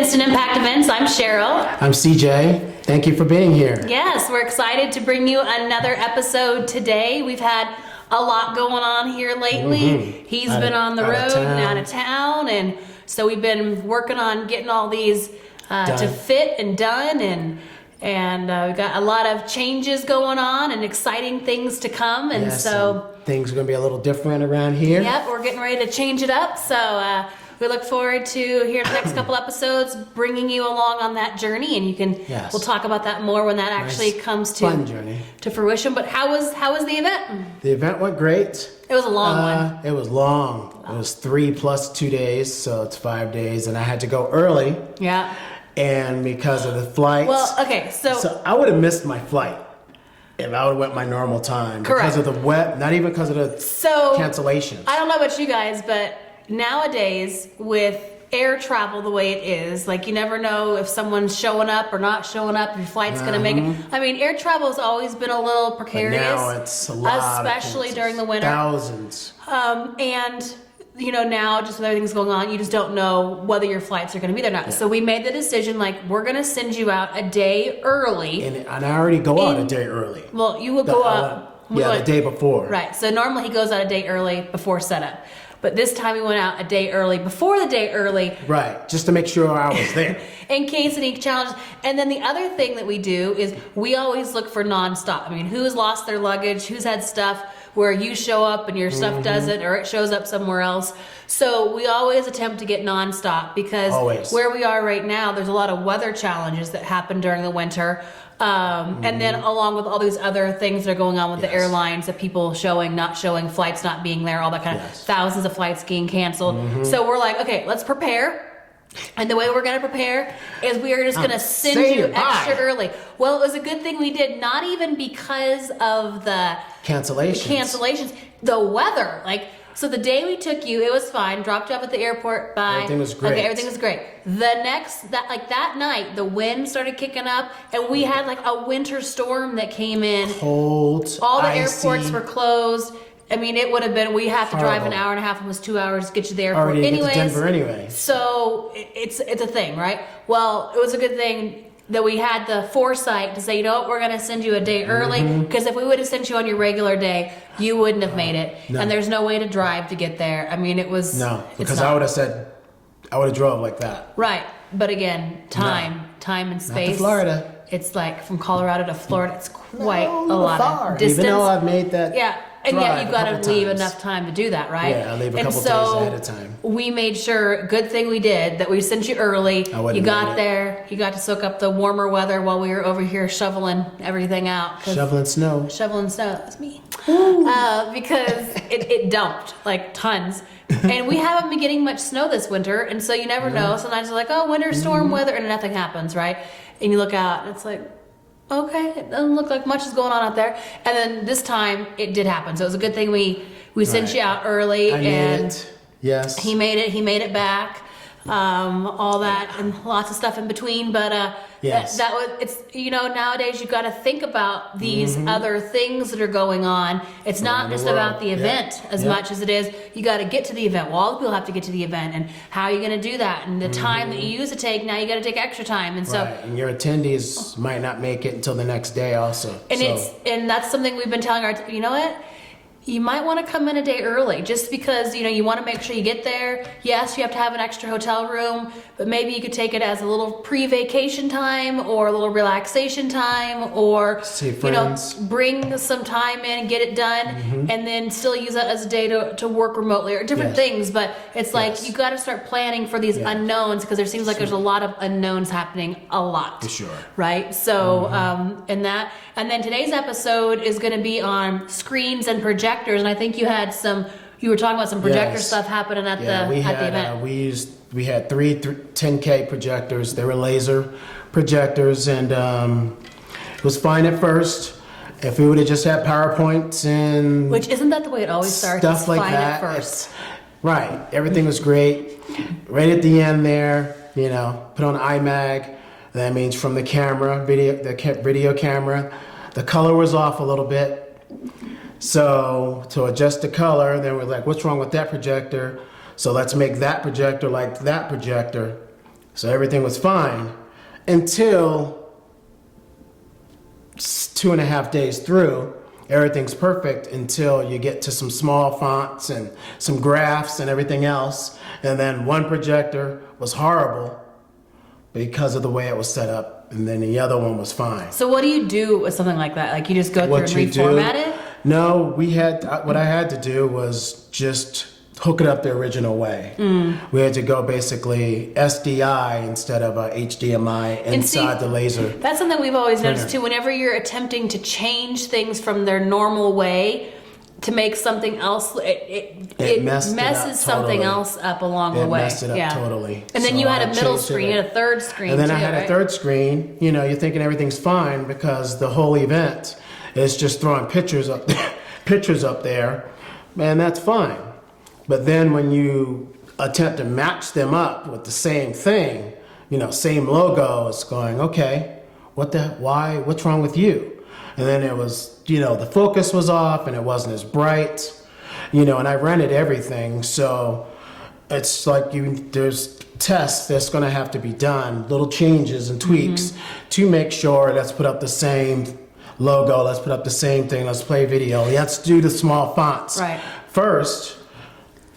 Instant Impact Events. I'm Cheryl. I'm CJ. Thank you for being here. Yes, we're excited to bring you another episode today. We've had a lot going on here lately. He's been on the road and out of town, and so we've been working on getting all these to fit and done, and we've got a lot of changes going on and exciting things to come, and so things are going to be a little different around here. Yep, we're getting ready to change it up, so we look forward to here in the next couple episodes bringing you along on that journey, and you can we'll talk about that more when that actually comes to fruition. But how was the event? The event went great. It was a long one. It was long. It was 3 plus 2 days, so it's 5 days, and I had to go early. Yeah. And because of the flights. Well, okay, so I would have missed my flight if I would have went my normal time. Correct. Because of the wet, not even because of the cancellations. I don't know about you guys, but nowadays with air travel the way it is, like you never know if someone's showing up or not showing up, if your flight's going to make it. I mean, air travel has always been a little precarious. But now it's a lot, especially during the winter. Thousands. And you know, now just with everything's going on, you just don't know whether your flights are going to be there or not. Yeah. So we made the decision, like, we're going to send you out a day early. And I already go out a day early. Well, you will go out. The day before. Right. So normally he goes out a day early before setup. But this time we went out a day early, before the day early. Right, just to make sure I was there. In case any challenges. And then the other thing that we do is we always look for nonstop. I mean, who's lost their luggage, who's had stuff where you show up and your stuff doesn't, or it shows up somewhere else. So we always attempt to get nonstop because where we are right now, there's a lot of weather challenges that happen during the winter. And then along with all these other things that are going on with the airlines, that people showing, not showing, flights not being there, all that kind of thousands of flights getting canceled. So we're like, okay, let's prepare. And the way we're going to prepare is we are just going to send you extra early. Well, it was a good thing we did, not even because of the cancellations, the weather. Like, so the day we took you, it was fine. Dropped you off at the airport. Bye. Everything was great. Okay, everything was great. That night, the wind started kicking up, and we had like a winter storm that came in. Cold, all the icy. airports were closed. I mean, it would have been, we have to drive an hour and a half, almost 2 hours to get you to the airport. Already get to Denver anyway. So it's a thing, right? Well, it was a good thing that we had the foresight to say, you know what, we're going to send you a day early, because if we would have sent you on your regular day, you wouldn't have made it. No. And there's no way to drive to get there. I mean, it was... No, because I would have drove like that. Right. But again, time and space. Not to Florida. It's like from Colorado to Florida, it's quite a lot of distance. Even though I've made that... Yeah. And yet you've got to leave enough time to do that, right? Yeah, I leave a couple days ahead of time. We made sure, good thing we did, that we sent you early. You got there, you got to soak up the warmer weather while we were over here shoveling everything out. Shoveling snow. That's me. Because it dumped, like tons. And we haven't been getting much snow this winter, and so you never know. Sometimes you're like, oh, winter storm weather, and nothing happens, right? And you look out, and it's like, okay, it doesn't look like much is going on out there. And then this time it did happen. So it was a good thing we sent you out early. I made it. Yes. He made it back. All that and lots of stuff in between. But that was, it's, you know, nowadays you've got to think about these other things that are going on. It's not just about the event as much as it is, you got to get to the event. Well, all the people have to get to the event, and how are you going to do that? And the time that you used to take, now you got to take extra time. And so, and your attendees might not make it until the next day also. And and that's something we've been telling our, you know what? You might want to come in a day early, just because, you know, you want to make sure you get there. Yes, you have to have an extra hotel room, but maybe you could take it as a little pre-vacation time or a little relaxation time, or you know, bring some time in and get it done, and then still use that as a day to work remotely, or different things. But it's like you got to start planning for these unknowns, because there seems like there's a lot of unknowns happening a lot. For sure. Right? So and then today's episode is going to be on screens and projectors. And I think you were talking about some projector stuff happening at the event. We had three 10K projectors. They were laser projectors, and it was fine at first. If we would have just had PowerPoints and which isn't that the way it always starts? Stuff like that. At first. Right. Everything was great. Right at the end there, you know, put on iMag. That means from the camera, video camera. The color was off a little bit. So to adjust the color, then we're like, what's wrong with that projector? So let's make that projector like that projector. So everything was fine until 2.5 days through. Everything's perfect until you get to some small fonts and some graphs and everything else. And then one projector was horrible because of the way it was set up, and then the other one was fine. So what do you do with something like that? Like you just go through and reformat it? No, what I had to do was just hook it up the original way. We had to go basically SDI instead of a HDMI inside the laser. That's something we've always printer. noticed too. Whenever you're attempting to change things from their normal way to make something else, it messes something else up along the way. It messed it up totally. And then So you had I a middle changed screen, you had a third screen and then too, I had right? a third screen. You know, you're thinking everything's fine because the whole event is just throwing pictures up there, and that's fine. But then when you attempt to match them up with the same thing, you know, same logo, it's going, okay, what's wrong with you? And then it was, you know, the focus was off and it wasn't as bright, you know, and I rented everything. So it's like there's tests that's going to have to be done, little changes and tweaks to make sure, let's put up the same logo, let's put up the same thing, let's play video, let's do the small fonts first,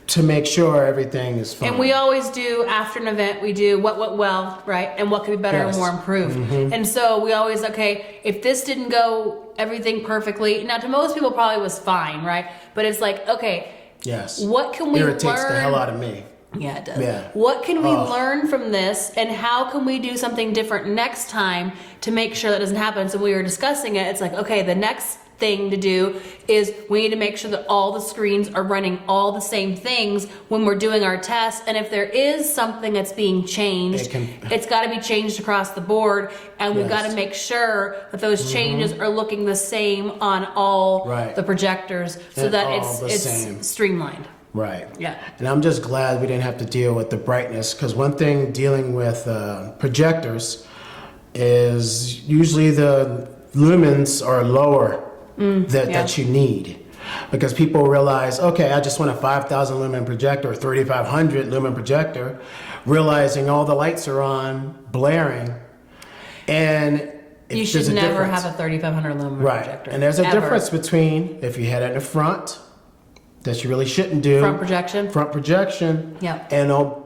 to make sure everything is fine. And we always do, after an event, we do what went well, right? And what could be better and more improved. And so we always, okay, if this didn't go everything perfectly, now to most people probably was fine, right? But it's like, okay, what can we learn? Irritates the hell out of me. Yeah, it does. Yeah. What can we learn from this, and how can we do something different next time to make sure that doesn't happen? So we were discussing it. It's like, okay, the next thing to do is we need to make sure that all the screens are running all the same things when we're doing our tests. And if there is something that's being changed, it's got to be changed across the board, and we've got to make sure that those changes are looking the same on all the projectors, so and that it's streamlined. Right. Yeah. And I'm just glad we didn't have to deal with the brightness, because one thing dealing with projectors is usually the lumens are lower that you need, because people realize, okay, I just want a 5,000 lumen projector or 3,500 lumen projector, realizing all the lights are on, blaring, and you should never have a 3,500 lumen projector. And there's a difference between if you had it in the front, that you really shouldn't do. Front projection. Yep.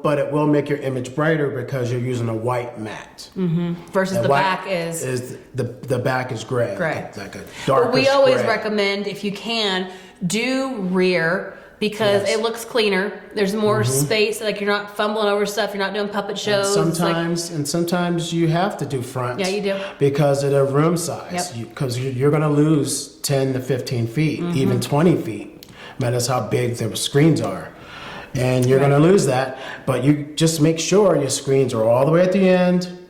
But it will make your image brighter because you're using a white matte. Versus the back is the back is gray. Like a dark. We always recommend, if you can, do rear, because it looks cleaner. There's more space. Like, you're not fumbling over stuff. You're not doing puppet shows. And sometimes you have to do front. Yeah, you do. Because of the room size. Because you're going to lose 10 to 15 feet, even 20 feet. Matters how big the screens are, and you're going to lose that. But you just make sure your screens are all the way at the end.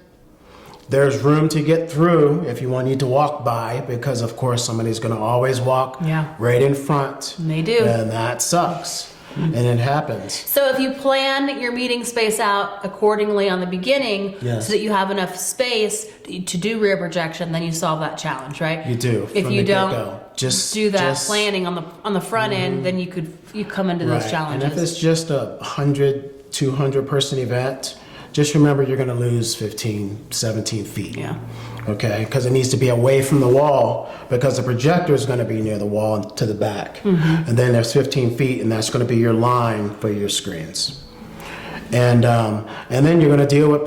There's room to get through if you need to walk by, because of course somebody's going to always walk right in front. And they do, and that sucks. And it happens. So if you plan your meeting space out accordingly on the beginning, so that you have enough space to do rear projection, then you solve that challenge, right? You do. If you don't do that planning on the front end, then you come into those challenges. And if it's just a 100, 200 person event, just remember you're going to lose 15, 17 feet. Yeah. Okay, because it needs to be away from the wall, because the projector is going to be near the wall and to the back. And then there's 15 feet, and that's going to be your line for your screens. And then you're going to deal with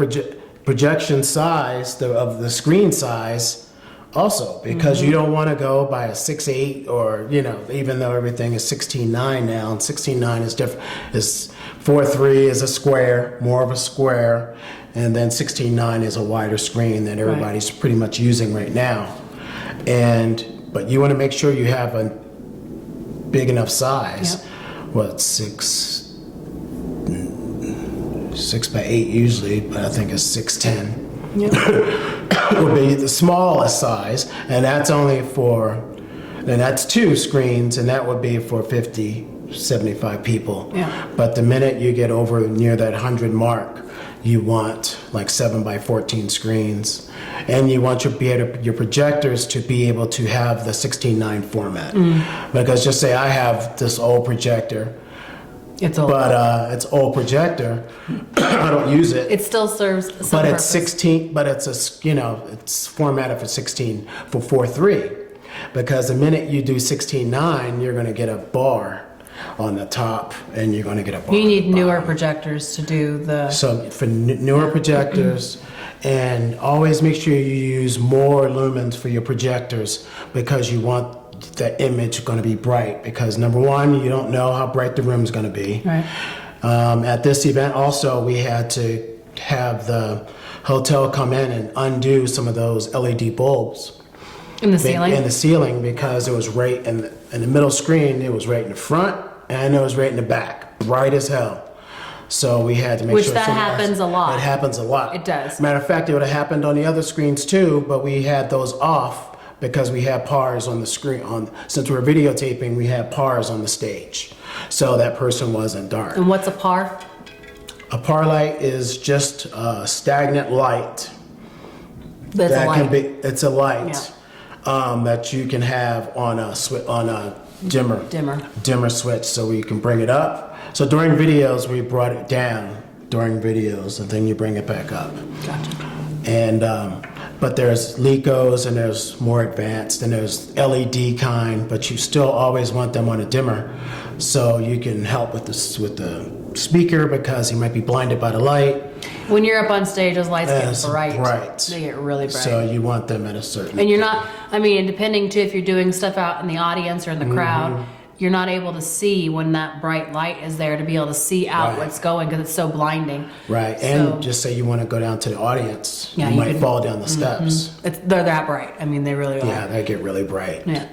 projection size, of the screen size also, because you don't want to go by a 6.8, or, you know, even though everything is 16.9 now, and 16.9 is different, is 4.3 is a square, more of a square, and then 16.9 is a wider screen that everybody's pretty much using right now. But you want to make sure you have a big enough size. What, 6 by 8 usually, but I think it's 6'10". Will be the smallest size, and that's that's 2 screens, and that would be for 50, 75 people. But the minute you get over near that 100 mark, you want like 7 by 14 screens, and you want your projectors to be able to have the 16:9 format. Because just say I have this old projector, It's old. But it's old projector. I don't use it. It still serves some But purpose. it's 16. But it's it's formatted for 16 for 4:3, because the minute you do 16:9, you're going to get a bar on the top, and you're going to get a bar. You on need the newer bottom. projectors to do the. So for newer projectors, and always make sure you use more lumens for your projectors, because you want the image going to be bright, because number one, you don't know how bright the room is going to be. Right. At this event also, we had to have the hotel come in and undo some of those LED bulbs In the ceiling. in the ceiling, because it was right in the middle screen. It was right in the front, and it was right in the back, bright as hell. So we had to make Which sure. that someone happens a lot. It happens a lot. It does. Matter of fact, it would have happened on the other screens too, but we had those off because we had PARs on the screen. Since we were videotaping, we had PARs on the stage, so that person wasn't dark. And what's a par? A PAR light is just a stagnant light. That's a light. It's a light that you can have on a dimmer switch, so we can bring it up. So during videos, we brought it down during videos, and then you bring it back up. Gotcha. And but there's LECOs, and there's more advanced, and there's LED kind, but you still always want them on a dimmer, so you can help with the speaker, because he might be blinded by the light. When you're up on stage, those lights It's get bright. bright. They get really bright. So you want them at a certain. And you're not, I mean, depending too, if you're doing stuff out in the audience or in the Mm-hmm. crowd, you're not able to see when that bright light is there to be able to see out Right. what's going, because it's so blinding. Right, So- and just say you want to go down to the audience, Yeah, you you might can- fall down the steps. They're that bright. I mean, they really are. Yeah, they get really bright. Yeah.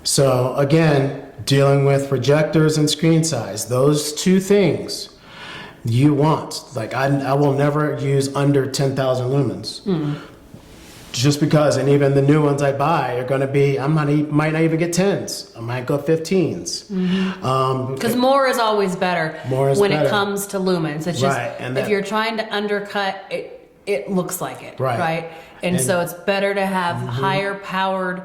So again, dealing with projectors and screen size, those two things you want. Like I will never use under 10,000 lumens. Just because, and even the new ones I buy are going to be, might not even get 10s. I might go 15s. Because more is always better More is when better. it comes to lumens. It's just, Right, and if that- you're trying to undercut, it looks like it, Right. right? And so it's better to have higher powered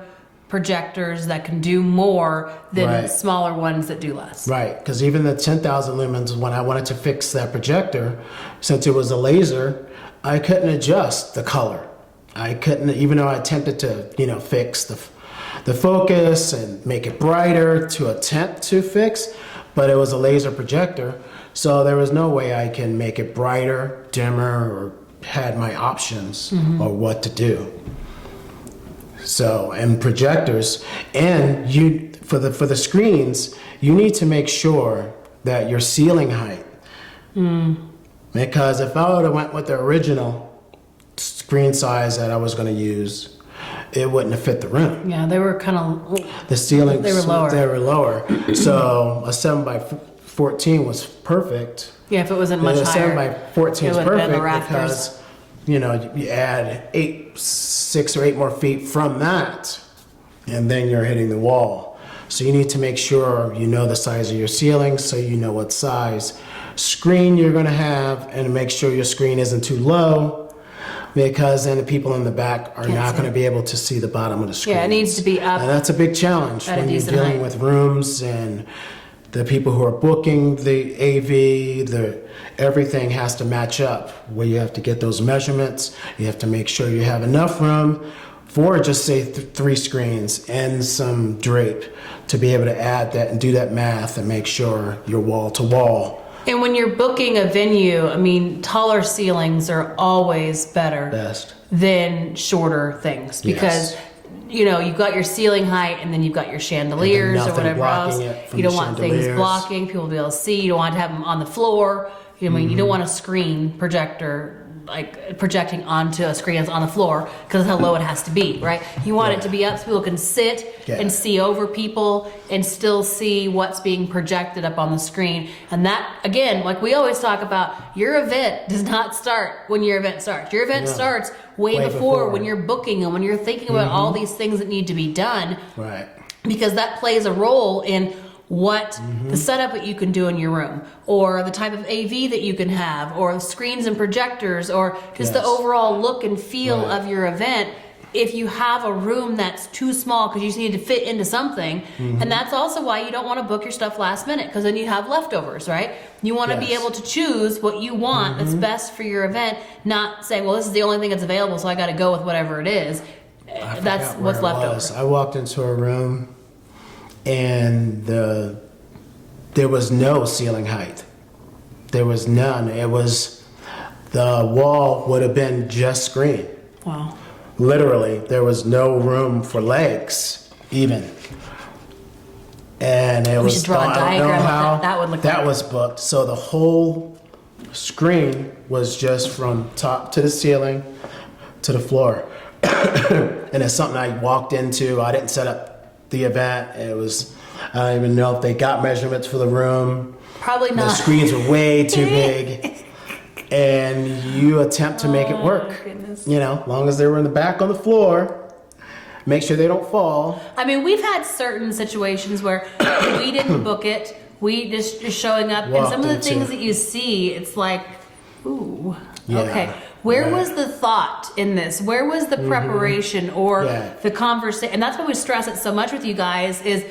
projectors that can do more than Right. smaller ones that do less. Right, because even the 10,000 lumens, when I wanted to fix that projector, since it was a laser, I couldn't adjust the color. I couldn't, even though I attempted to, fix the focus and make it brighter to attempt to fix, but it was a laser projector, so there was no way I can make it brighter, dimmer, or had my options or what to do. So, and projectors, and for the screens, you need to make sure that your ceiling height, because if I would have went with the original screen size that I was going to use, it wouldn't have fit the room. Yeah, they were kind of, The ceilings, They were lower. They were lower. So a 7 by 14 was perfect. yeah, if it wasn't much A 7 higher. by 14 is it would've been the perfect rafters. because, you add 6 or 8 more feet from that, and then you're hitting the wall. So you need to make sure you know the size of your ceiling, so you know what size screen you're going to have, and make sure your screen isn't too low, because then the people in the back are Can't not see going to it. be able to see the bottom of the screen. Yeah, it needs to be up. And that's a big challenge At a when you're decent dealing height. with rooms and the people who are booking the AV. Everything has to match up, where you have to get those measurements. You have to make sure you have enough room for just say 3 screens and some drape to be able to add that and do that math and make sure you're wall to wall. And when you're booking a venue, I mean, taller ceilings are always better Best. than shorter things, because you've got your ceiling height, and then you've got your chandeliers or nothing whatever else. blocking it from You don't the want things chandeliers. blocking, people to be able to see. You don't want to have them on the floor. You Mm-hmm. don't want a screen projector like projecting onto a screen that's on the floor, because how low it has to be, right? You want it to be up so people can sit and see over people and still see what's being projected up on the screen. And that, again, like we always talk about, your event does not start when your event starts. Your event starts way before, when you're booking and when you're thinking about all these things that need to be done. Right. Because that plays a role in what the setup that you can do in your room, or the type of AV that you can have, or screens and projectors, or just the overall look and feel of your event. if you have a room that's too small because you just need to fit into something, and that's also why you don't want to book your stuff last minute, because then you have leftovers, right? You want to be able to choose what you want that's best for your event, not say, well, this is the only thing that's available, so I got to go with whatever it is. That's what's left over. I walked into a room and there was no ceiling height. There was none. It was, the wall would have been just screen. Wow. Literally, there was no room for legs, even. And it We was, should draw a diagram of that. That would look that like. was booked. So the whole screen was just from top to the ceiling to the floor. And it's something I walked into. I didn't set up the event. It was, I don't even know if they got measurements for the room. Probably The not. screens were way too big. And you attempt to make it work. Goodness. You know, long as they were in the back on the floor, make sure they don't fall. I mean, we've had certain situations where we didn't book it. We just showing up, and Walked some of the into. things that you see, it's like, ooh, Yeah, okay. Where right. was the thought in this? Where was the preparation or Yeah. the conversation? And that's why we stress it so much with you guys is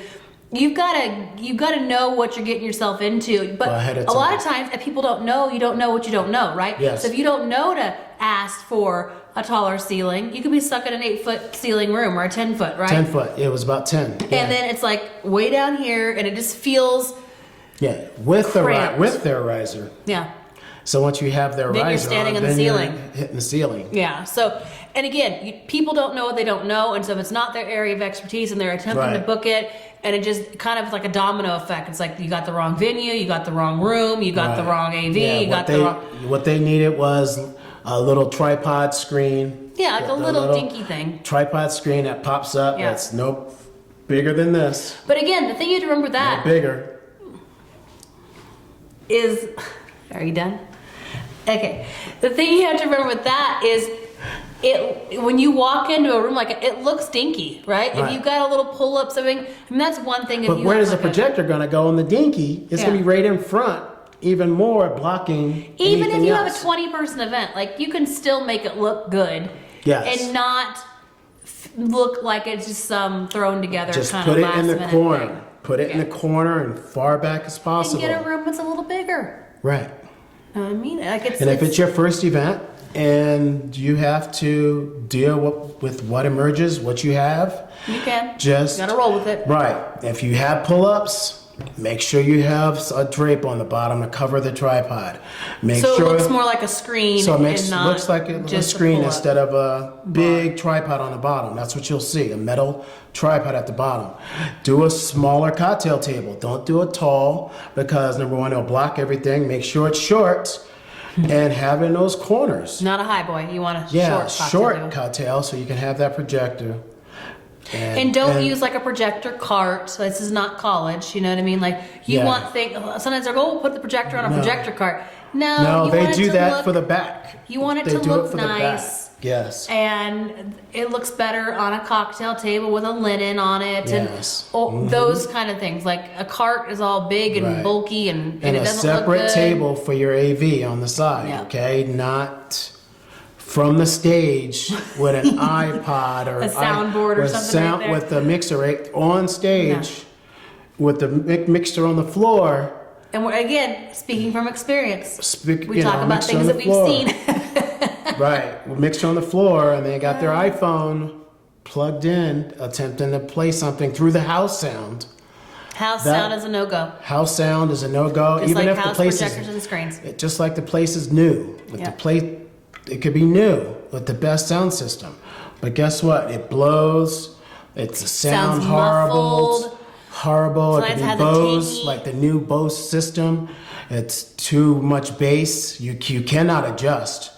you've got to know what you're getting yourself into. But Ahead of a lot time. of times, if people don't know, you don't know what you don't know, right? Yes. So if you don't know to ask for a taller ceiling, you could be stuck in an 8-foot ceiling room or a 10-foot, right? 10 foot. It was about 10. Yeah. And then it's like way down here, and it just feels, Yeah, with cramped. their riser. yeah, So once you have their Then you're riser standing on, on the then you're ceiling. hitting the ceiling. yeah. So, and again, people don't know what they don't know, and so if it's not their area of expertise, and they're attempting to Right. book it, and it just kind of like a domino effect. It's like you got the wrong venue, you got the wrong room, you got the Right. wrong AV, Yeah, you what got they, the wrong, What they needed was a little tripod screen. yeah, like a The little dinky thing. Tripod screen that pops up. Yeah. That's no bigger than this. But again, the thing you have to remember with No that bigger. is, are you done? Okay. The thing you have to remember with that is it when you walk into a room like it looks dinky, right? If Right. you've got a little pull up something, I mean that's one thing. If But you where have is the like a- projector going to go in the dinky? It's going Yeah. to be right in front, even more blocking Even if anything you else. have a 20-person event, like you can still make it look good, Yes. and not look like it's just some thrown together Just kind put of it last in the minute corner. thing. Put it in the corner and far back as And possible. get a room that's a little bigger. Right. You know what I mean, like And if it's your first event and you have to deal with what emerges, what you have, you can just you gotta roll with it. right. If you have pull-ups, make sure you have a drape on the bottom to cover the tripod. Make So it sure looks more like a screen. so it makes and not looks like a just screen pull-up. instead of a big tripod on the bottom. That's what you'll see, a metal tripod at the bottom. Do a smaller cocktail table. Don't do it tall because number one, it'll block everything. Make sure it's short and have it in those corners. Not a high boy. You want a Yeah, short short cocktail. cocktail so you can have that projector. And don't use like a projector cart. So this is not college. You know what I mean? Like you Yeah. want things. Sometimes they're go put the projector on a No. projector cart. No, No, you they want it do to that look, for the back. You want it They to do look it for the back. nice. Yes. And it looks better on a cocktail table with a linen on it, Yes. and those kind of things. Like a cart is all big and Right. bulky, and And it a doesn't look separate good. table for your AV on the side, Yeah. okay? Not from the stage with an iPod or A soundboard or with something right there. with the mixer right on stage with the mixer on the floor. And we're, again, speaking from experience, we you talk know, about mixer things on that the we've floor. seen. Right, mixer on the floor, and they got their iPhone plugged in, attempting to play something through the house sound. House That- sound is a no-go. House sound is a no-go, Just even like if the house place projectors is and screens. just like the place is new. With Yeah. the place, it could be new with the best sound system, but guess what? It blows. It's a sound Sounds horrible. muffled. Horrible. It Sometimes could be has a Bose, tingy- like the new Bose system. It's too much bass. You cannot adjust.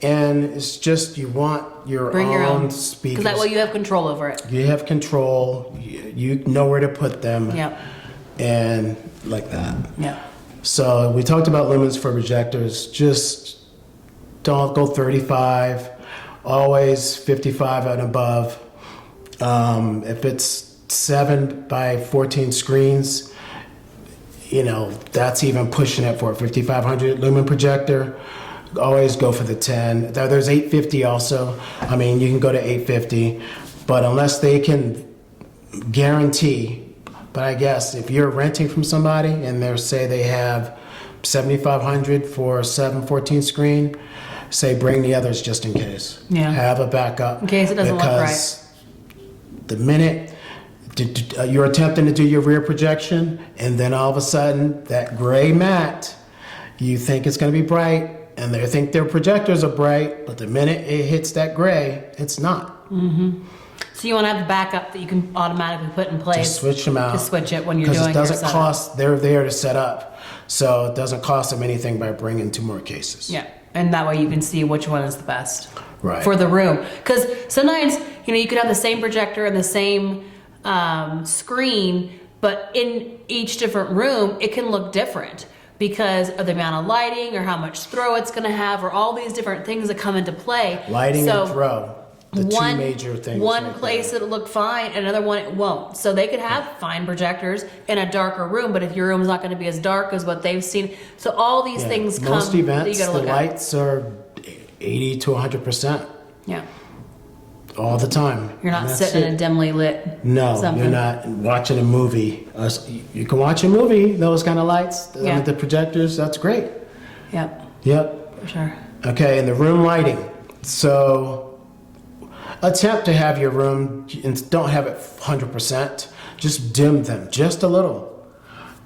And it's just you want your Bring your own. speakers. Because that way you have control over it. You have control. You know where to put them. Yep. And like that. Yep. So we talked about lumens for projectors. Just don't go 35. Always 55 and above. If it's 7 by 14 screens, you know, that's even pushing it for a 5500 lumen projector. always go for the 10. There's 850 also. I mean, you can go to 850, but unless they can guarantee, but I guess if you're renting from somebody and they say they have 7,500 for a 714 screen, say bring the others just in case. Yeah. Have a backup. In case it doesn't look right. Because the minute you're attempting to do your rear projection, and then all of a sudden that gray mat, you think it's going to be bright, and they think their projectors are bright, but the minute it hits that gray, it's not. So you want to have the backup that you can automatically put in place. Just switch them out. To switch it when you're doing your Because it doesn't setup. cost, they're there to set up. So it doesn't cost them anything by bringing 2 more cases. Yeah, and that way you can see which one is the best. Right. For the room. Because sometimes, you could have the same projector and the same screen, but in each different room, it can look different because of the amount of lighting or how much throw it's going to have or all these different things that come into play. Lighting So and throw. The 2 major things. One right place there. it'll look fine, another one it won't. So they could have fine projectors in a darker room, but if your room's not going to be as dark as what they've seen, so all these things come Most that you events, got to the look at. lights are 80 to 100% Yeah, all the time. you're not And that's sitting in it. a dimly lit. No, something. you're not watching a movie. You can watch a movie, those kind of lights, Yeah. with the projectors, that's great. Yep, Yep. for sure. Okay, and the room lighting. So attempt to have your room, and don't have it 100%, just dim them just a little,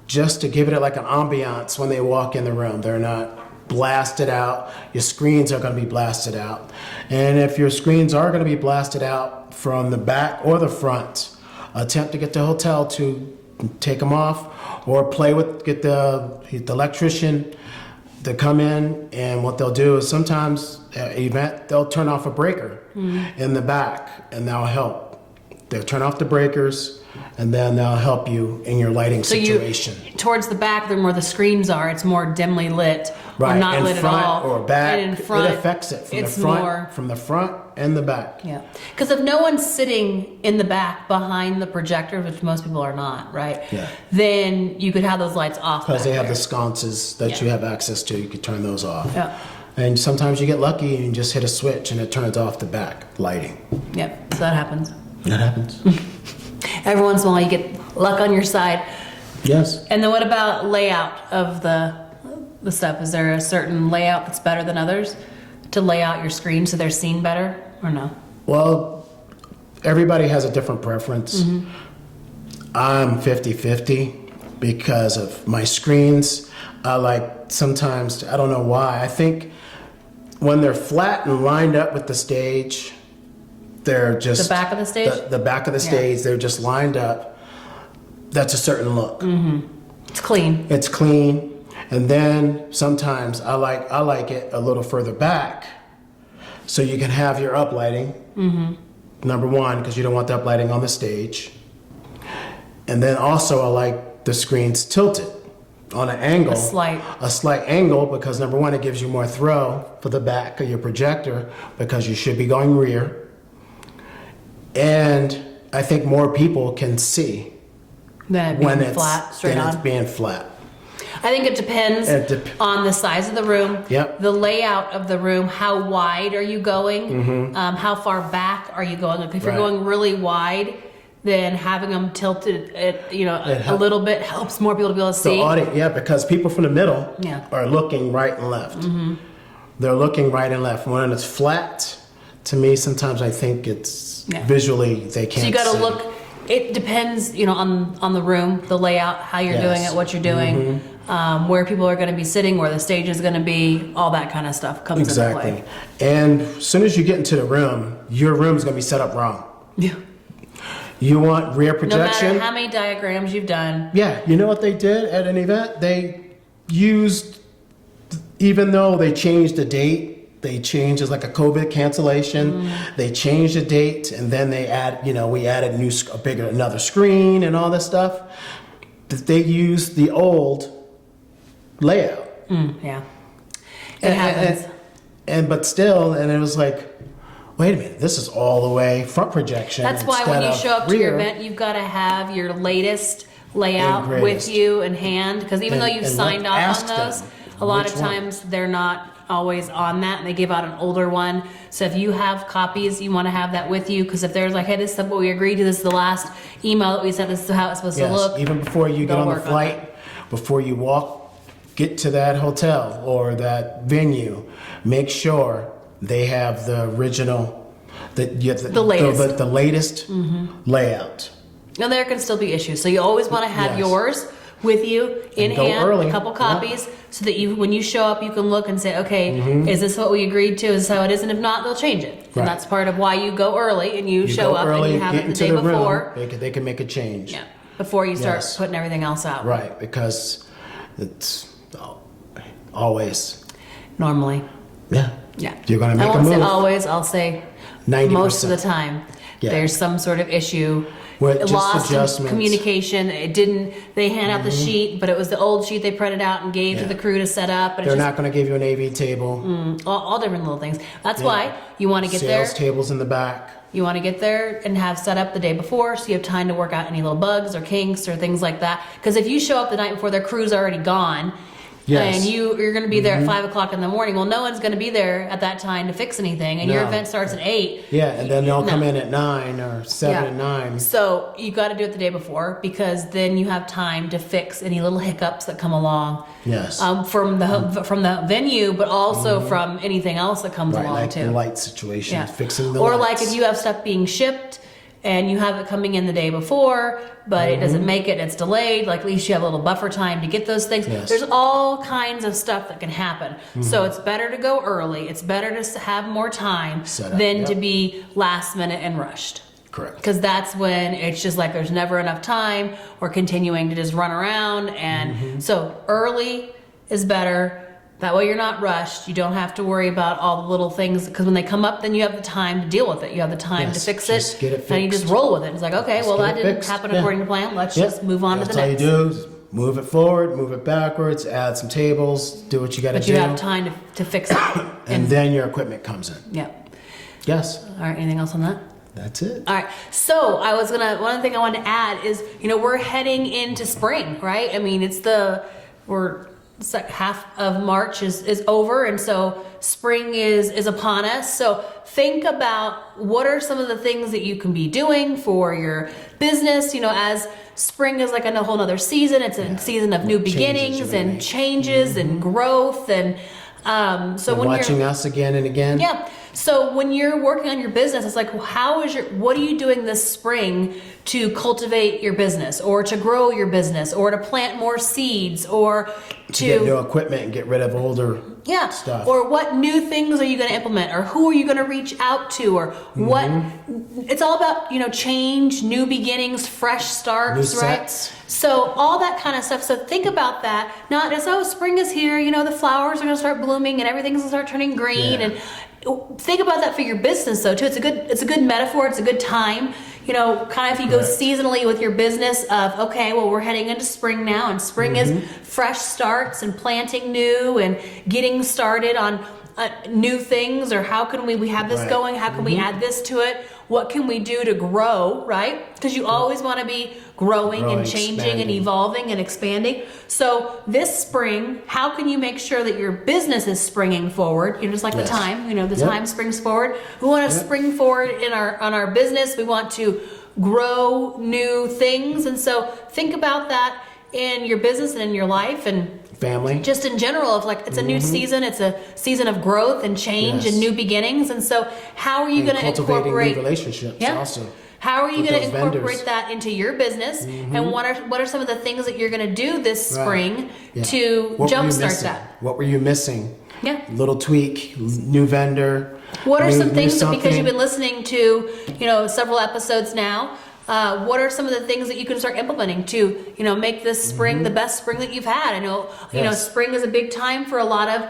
just to give it like an ambiance when they walk in the room. They're not blasted out. Your screens are going to be blasted out. And if your screens are going to be blasted out from the back or the front, attempt to get the hotel to take them off, or get the electrician to come in, and what they'll do is sometimes event they'll turn off a breaker in the back, and that'll help. They'll turn off the breakers, and then they'll help you in your lighting So situation. towards the back, where the screens are, it's more dimly lit or not in lit front at all. or back, And in front, it affects it from the it's front, more. from the front and the back. Yeah, because if no one's sitting in the back behind the projector, which most people are not, right? Yeah. Then you could have those lights off. Because they back have there. the sconces that Yeah. you have access to, you can turn those off. Yeah. And sometimes you get lucky and you just hit a switch and it turns off the back lighting. Yep. So that happens. That happens. Every once in a while, you get luck on your side. Yes. And then what about layout of the stuff? Is there a certain layout that's better than others to lay out your screen so they're seen better, or no? Well, everybody has a different preference. I'm 50-50 because of my screens. I like sometimes, I don't know why, I think when they're flat and lined up with the stage, they're just... The back of the stage? The back of the stage, they're just lined up. That's a certain look. It's clean. It's clean. And then sometimes I like it a little further back, so you can have your uplighting. Number one, because you don't want the uplighting on the stage. And then also I like the screens tilted on an angle. A slight angle, because number one, it gives you more throw for the back of your projector, because you should be going rear. And I think more people can see Then when being it's flat, straight when on. it's being flat. I think it depends on the size of the room, Yep. the layout of the room, how wide are you going, how far back are you going. Like if you're Right. going really wide, then having them tilted, a little bit helps more people to be able to see. Because people from the middle Yeah. are looking right and left. They're looking right and left. When it's flat, to me, sometimes I think it's visually they can't. So you got to see. look. It depends, on the room, the layout, how you're doing Yes. it, what you're doing, where people are going to be sitting, where the stage is going to be, all that kind of stuff comes into Exactly. play. And as soon as you get into the room, your room's gonna be set up wrong. Yeah. You want rear No projection. matter how many diagrams you've done. Yeah, you know what they did at an event? They used, even though they changed the date, they changed as like a COVID cancellation. They changed the date, and then they we added another screen and all this stuff. They used the old layout. Yeah. It happens. But still, and it was like, wait a minute, this is all the way front projection. That's why when you instead show of up to your rear. event, you've got to have your latest layout And with greatest. you in hand. Because even though you've And signed off ask on those, them a lot which of one. times they're not always on that, and they give out an older one. So if you have copies, you want to have that with you, because if there's like, hey, this is what we agreed to, this is the last email that we sent, this is how it's supposed to look. Even before you get they'll on the work on flight, before you get to that hotel or that venue, make sure they have the original, the latest, the latest layout. And there can still be issues, so you always want to have Yes. yours with you in go hand, early. a couple copies, so that when you show up, you can look and say, okay, is this what we agreed to? Is this how it is? And if not, they'll change it. Right. And that's part of why you go early and you show go up early, and you have get it the into day the before. room, they can make a change. Yeah, before you start Yes. putting everything else out. Right, because it's always, Normally. yeah. Yeah. You're gonna make I a won't say move. always, I'll say 90%. most of the time. Yeah. There's some sort of issue. With just Lost in adjustments. communication. They hand out the sheet, but it was the old sheet they printed out and gave to Yeah. the crew to set up. And They're it's not gonna give you an AV table. just all different little things. That's why you want to get there. Sales tables in the back. You want to get there and have set up the day before, so you have time to work out any little bugs or kinks or things like that. Because if you show up the night before, their crew's already gone. Yes. And you're going to be there at 5 o'clock in the morning. Well, no one's going to be there at that time to fix anything, and your No. event starts at 8. Yeah, and then they'll No. come in at 9 or 7 Yeah. and 9. So you got to do it the day before, because then you have time to fix any little hiccups that come along. Yes. From the venue, but also from anything else that comes Right, along like too. the light situation, Yeah. fixing the or lights. like if you have stuff being shipped and you have it coming in the day before, but it doesn't make it, it's delayed, like at least you have a little buffer time to get those things. Yes. There's all kinds of stuff that can happen. So it's better to go early. It's better to have more time Set up, than yep. to be last minute and rushed. Correct. Because that's when it's just like there's never enough time, or continuing to just run around. And so early is better. That way you're not rushed. You don't have to worry about all the little things, because when they come up, then you have the time to deal with it. You have the time to Yes, fix just it. get it And you just fixed. roll with it. It's like, okay, Just well, get that it didn't fixed. happen Yeah. according to plan. Let's Yep. just move on That's to the all next. you do is move it forward, move it backwards, add some tables, do what you got to But do. you have time to fix it. and then your equipment comes in. Yeah. Yes, All right, anything else on that? that's it. All right. So one thing I wanted to add is, we're heading into spring, right? I mean, it's like half of March is over, and so spring is upon us. So think about what are some of the things that you can be doing for your business, as spring is like a whole nother season. It's a season of new Changes beginnings you're gonna and make. changes and growth. And so And when watching you're us again and again. yeah. So when you're working on your business, it's like, what are you doing this spring to cultivate your business, or to grow your business, or to plant more seeds, or To get new equipment and get rid of older stuff. or what new things are you going to implement, or who are you going to reach out to, or what? It's all about change, new beginnings, fresh starts, New right? sets. So all that kind of stuff. So think about that. Not as spring is here. The flowers are going to start blooming and everything's going to start turning green. Yeah. And think about that for your business though too. It's a good metaphor. It's a good time. Kind of if you go Correct. seasonally with your business of, okay, well, we're heading into spring now, and spring is fresh starts and planting new and getting started on new things, or how can we have this Right. going? How can we add this to it? What can we do to grow, right? Because you always want to be growing and changing and expanding. evolving and expanding. So this spring, how can you make sure that your business is springing forward? Just like Yes. the time, the Yep. time springs forward. We want to Yep. spring forward on our business. We want to grow new things. And so think about that in your business and in your life, and Family. just in general, of like, it's a new season. It's a season of growth and change Yes. and new beginnings. And so how are you And going to cultivating incorporate new relationships also. how are you with going to those incorporate vendors. that into your business? And what are some of the things that you're going to do this Right. spring Yeah. to What were you jumpstart missing? that? What were you missing? Yeah. Little tweak, new vendor. What are new- some new things that, because something. you've been listening to, several episodes now, what are some of the things that you can start implementing to, make this spring the best spring that you've had? I know, Yes. spring is a big time for a lot of,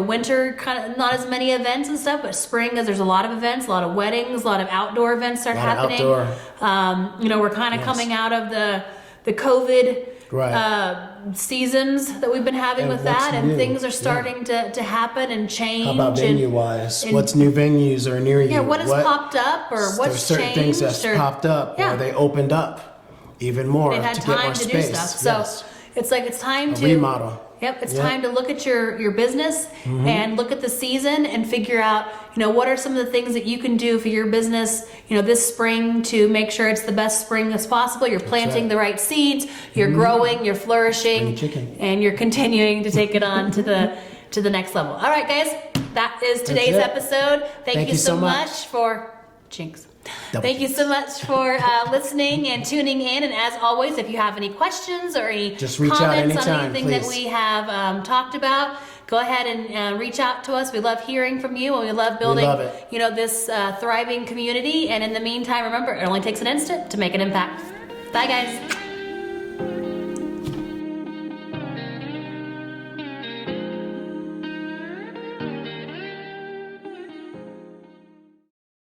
winter, kind of not as many events and stuff, but spring is, there's a lot of events, a lot of weddings, a lot of outdoor events start A lot of happening. outdoor. We're kind of Yes. coming out of the COVID Right. seasons that we've been having And with what's that, and new? things are Yeah. starting to happen and change. How about and- venue wise? and- What's new venues are near you? Yeah, what has popped up, or There's what's certain changed, things that's or popped up, Yeah. or they opened up even more they've had to get time more to space. do stuff. So Yes. it's like it's time A to remodel. Yep, it's Yep. time to look at your business and look at the season and figure out, what are some of the things that you can do for your business, this spring to make sure it's the best spring as possible. You're planting right. the right seeds, you're growing, you're flourishing, Spring chicken. and you're continuing to take it on to the next level. All right, guys, that is today's it. episode. Thank you so much for Jinx. Thank you so much for listening and tuning in. And as always, if you have any questions or any Just reach out comments on anytime, anything that please. we have talked about, go ahead and reach out to us. We love hearing from you, and we love building, love it. this thriving community. And in the meantime, remember, it only takes an instant to make an impact. Bye, guys.